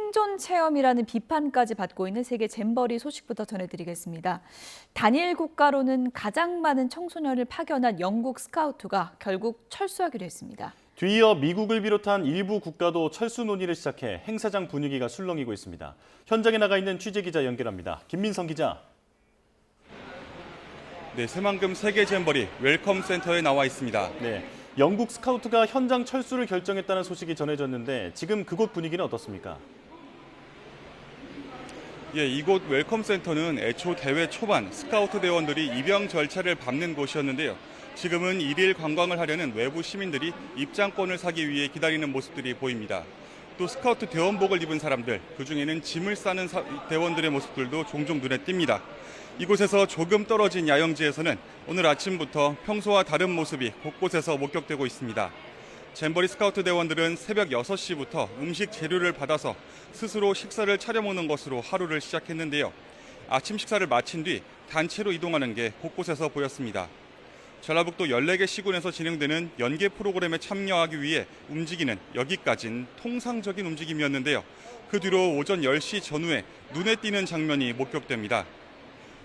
생존 체험이라는 비판까지 받고 있는 세계 잼버리 소식부터 전해드리겠습니다. 단일 국가로는 가장 많은 청소년을 파견한 영국 스카우트가 결국 철수하기로 했습니다. 뒤이어 미국을 비롯한 일부 국가도 철수 논의를 시작해 행사장 분위기가 술렁이고 있습니다. 현장에 나가 있는 취재기자 연결합니다. 김민성 기자. 네, 새만금 세계 잼버리 웰컴 센터에 나와 있습니다. 네, 영국 스카우트가 현장 철수를 결정했다는 소식이 전해졌는데 지금 그곳 분위기는 어떻습니까? 예, 이곳 웰컴 센터는 애초 대회 초반 스카우트 대원들이 입영 절차를 밟는 곳이었는데요. 지금은 일일 관광을 하려는 외부 시민들이 입장권을 사기 위해 기다리는 모습들이 보입니다. 또 스카우트 대원복을 입은 사람들, 그중에는 짐을 싸는 대원들의 모습들도 종종 눈에 띕니다. 이곳에서 조금 떨어진 야영지에서는 오늘 아침부터 평소와 다른 모습이 곳곳에서 목격되고 있습니다. 잼버리 스카우트 대원들은 새벽 6시부터 음식 재료를 받아서 스스로 식사를 차려 먹는 것으로 하루를 시작했는데요. 아침 식사를 마친 뒤 단체로 이동하는 게 곳곳에서 보였습니다. 전라북도 14개 시군에서 진행되는 연계 프로그램에 참여하기 위해 움직이는 여기까진 통상적인 움직임이었는데요. 그 뒤로 오전 10시 전후에 눈에 띄는 장면이 목격됩니다.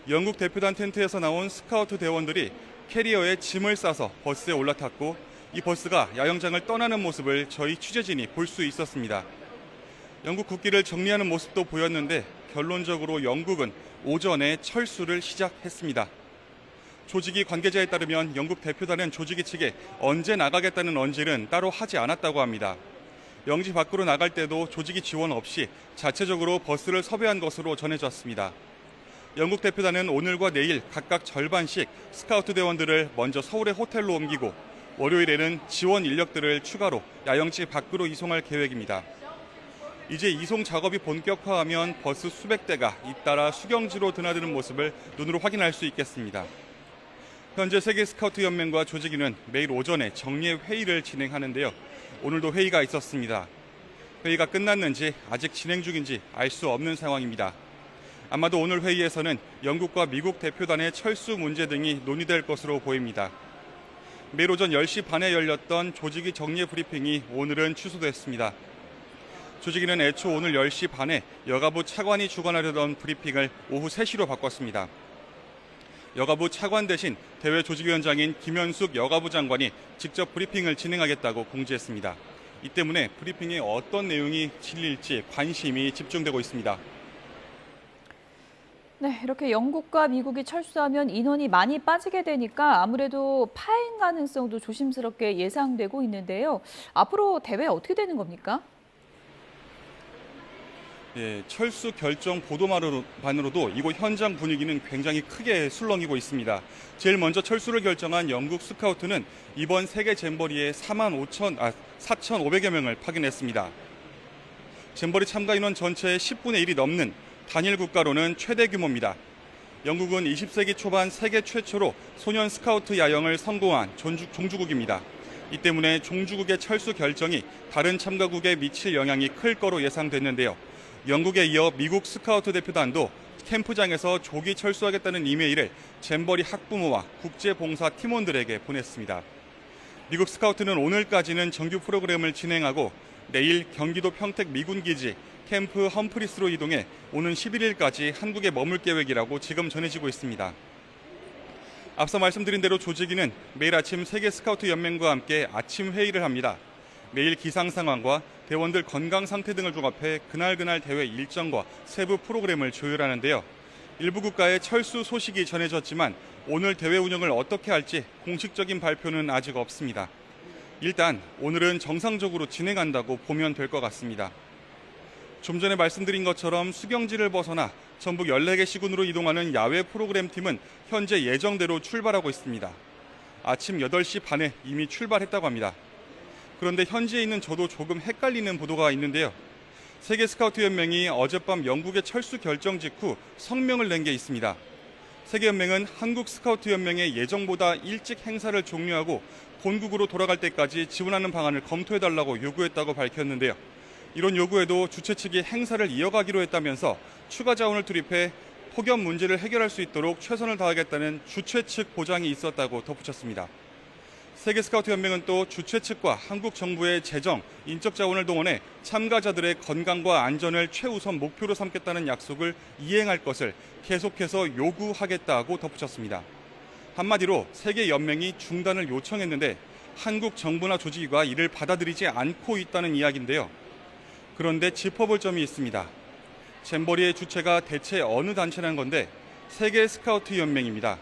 영국 대표단 텐트에서 나온 스카우트 대원들이 캐리어에 짐을 싸서 버스에 올라탔고 이 버스가 야영장을 떠나는 모습을 저희 취재진이 볼 수 있었습니다. 영국 국기를 정리하는 모습도 보였는데 결론적으로 영국은 오전에 철수를 시작했습니다. 조직위 관계자에 따르면 영국 대표단은 조직위 측에 언제 나가겠다는 언질은 따로 하지 않았다고 합니다. 영지 밖으로 나갈 때도 조직위 지원 없이 자체적으로 버스를 섭외한 것으로 전해졌습니다. 영국 대표단은 오늘과 내일 각각 절반씩 스카우트 대원들을 먼저 서울의 호텔로 옮기고 월요일에는 지원 인력들을 추가로 야영지 밖으로 이송할 계획입니다. 이제 이송 작업이 본격화하면 버스 수백 대가 잇따라 수경지로 드나드는 모습을 눈으로 확인할 수 있겠습니다. 현재 세계 스카우트 연맹과 조직위는 매일 오전에 정례 회의를 진행하는데요. 오늘도 회의가 있었습니다. 회의가 끝났는지 아직 진행 중인지 알 수 없는 상황입니다. 아마도 오늘 회의에서는 영국과 미국 대표단의 철수 문제 등이 논의될 것으로 보입니다. 매일 오전 10시 반에 열렸던 조직위 정례 브리핑이 오늘은 취소됐습니다. 조직위는 애초 오늘 10시 반에 여가부 차관이 주관하려던 브리핑을 오후 3시로 바꿨습니다. 여가부 차관 대신 대회 조직위원장인 김현숙 여가부 장관이 직접 브리핑을 진행하겠다고 공지했습니다. 이 때문에 브리핑에 어떤 내용이 실릴지 관심이 집중되고 있습니다. 네, 이렇게 영국과 미국이 철수하면 인원이 많이 빠지게 되니까 아무래도 파행 가능성도 조심스럽게 예상되고 있는데요. 앞으로 대회 어떻게 되는 겁니까? 예, 철수 결정 보도만으로도 이곳 현장 분위기는 굉장히 크게 술렁이고 있습니다. 제일 먼저 철수를 결정한 영국 스카우트는 이번 세계 잼버리에 4,500여 명을 파견했습니다. 잼버리 참가 인원 전체의 10분의 1이 넘는 단일 국가로는 최대 규모입니다. 영국은 20세기 초반 세계 최초로 소년 스카우트 야영을 성공한 종주국입니다. 이 때문에 종주국의 철수 결정이 다른 참가국에 미칠 영향이 클 거로 예상됐는데요. 영국에 이어 미국 스카우트 대표단도 캠프장에서 조기 철수하겠다는 이메일을 잼버리 학부모와 국제봉사 팀원들에게 보냈습니다. 미국 스카우트는 오늘까지는 정규 프로그램을 진행하고 내일 경기도 평택 미군기지 캠프 험프리스로 이동해 오는 11일까지 한국에 머물 계획이라고 지금 전해지고 있습니다. 앞서 말씀드린 대로 조직위는 매일 아침 세계 스카우트 연맹과 함께 아침 회의를 합니다. 매일 기상 상황과 대원들 건강 상태 등을 종합해 그날 대회 일정과 세부 프로그램을 조율하는데요. 일부 국가의 철수 소식이 전해졌지만 오늘 대회 운영을 어떻게 할지 공식적인 발표는 아직 없습니다. 일단 오늘은 정상적으로 진행한다고 보면 될 것 같습니다. 좀 전에 말씀드린 것처럼 수경지를 벗어나 전북 14개 시군으로 이동하는 야외 프로그램 팀은 현재 예정대로 출발하고 있습니다. 아침 8시 반에 이미 출발했다고 합니다. 그런데 현지에 있는 저도 조금 헷갈리는 보도가 있는데요. 세계 스카우트 연맹이 어젯밤 영국의 철수 결정 직후 성명을 낸 게 있습니다. 세계연맹은 한국 스카우트 연맹의 예정보다 일찍 행사를 종료하고 본국으로 돌아갈 때까지 지원하는 방안을 검토해달라고 요구했다고 밝혔는데요. 이런 요구에도 주최 측이 행사를 이어가기로 했다면서 추가 자원을 투입해 폭염 문제를 해결할 수 있도록 최선을 다하겠다는 주최 측 보장이 있었다고 덧붙였습니다. 세계 스카우트 연맹은 또 주최 측과 한국 정부의 재정, 인적 자원을 동원해 참가자들의 건강과 안전을 최우선 목표로 삼겠다는 약속을 이행할 것을 계속해서 요구하겠다고 덧붙였습니다. 한마디로 세계 연맹이 중단을 요청했는데 한국 정부나 조직위가 이를 받아들이지 않고 있다는 이야기인데요. 그런데 짚어볼 점이 있습니다. 잼버리의 주체가 대체 어느 단체라는 건데 세계 스카우트 연맹입니다.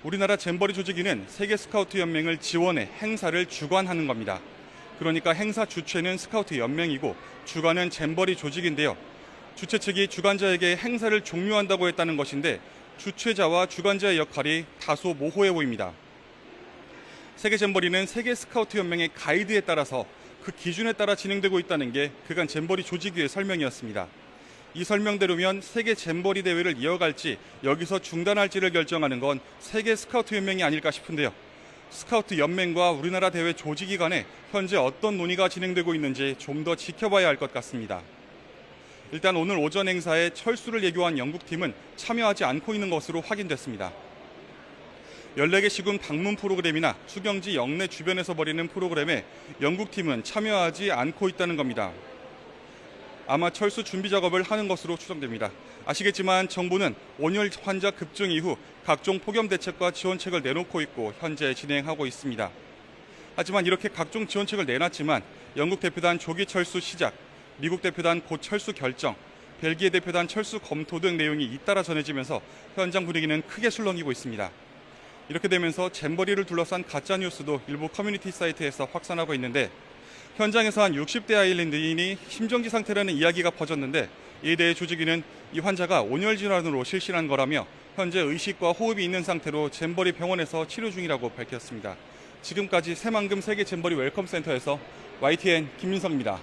우리나라 잼버리 조직위는 세계 스카우트 연맹을 지원해 행사를 주관하는 겁니다. 그러니까 행사 주체는 스카우트 연맹이고 주관은 잼버리 조직인데요. 주최 측이 주관자에게 행사를 종료한다고 했다는 것인데 주최자와 주관자의 역할이 다소 모호해 보입니다. 세계 잼버리는 세계 스카우트 연맹의 가이드에 따라서 그 기준에 따라 진행되고 있다는 게 그간 잼버리 조직위의 설명이었습니다. 이 설명대로면 세계 잼버리 대회를 이어갈지 여기서 중단할지를 결정하는 건 세계 스카우트 연맹이 아닐까 싶은데요. 스카우트 연맹과 우리나라 대회 조직위 간에 현재 어떤 논의가 진행되고 있는지 좀 더 지켜봐야 할 것 같습니다. 일단 오늘 오전 행사에 철수를 예고한 영국팀은 참여하지 않고 있는 것으로 확인됐습니다. 14개 시군 방문 프로그램이나 수경지 영내 주변에서 벌이는 프로그램에 영국팀은 참여하지 않고 있다는 겁니다. 아마 철수 준비 작업을 하는 것으로 추정됩니다. 아시겠지만 정부는 온열 환자 급증 이후 각종 폭염 대책과 지원책을 내놓고 있고 현재 진행하고 있습니다. 하지만 이렇게 각종 지원책을 내놨지만 영국 대표단 조기 철수 시작, 미국 대표단 곧 철수 결정, 벨기에 대표단 철수 검토 등 내용이 잇따라 전해지면서 현장 분위기는 크게 술렁이고 있습니다. 이렇게 되면서 잼버리를 둘러싼 가짜뉴스도 일부 커뮤니티 사이트에서 확산하고 있는데 현장에서 한 60대 아일랜드인이 심정지 상태라는 이야기가 퍼졌는데 이에 대해 조직위는 이 환자가 온열 질환으로 실신한 거라며 현재 의식과 호흡이 있는 상태로 잼버리 병원에서 치료 중이라고 밝혔습니다. 지금까지 새만금 세계 잼버리 웰컴 센터에서 YTN 김민석입니다.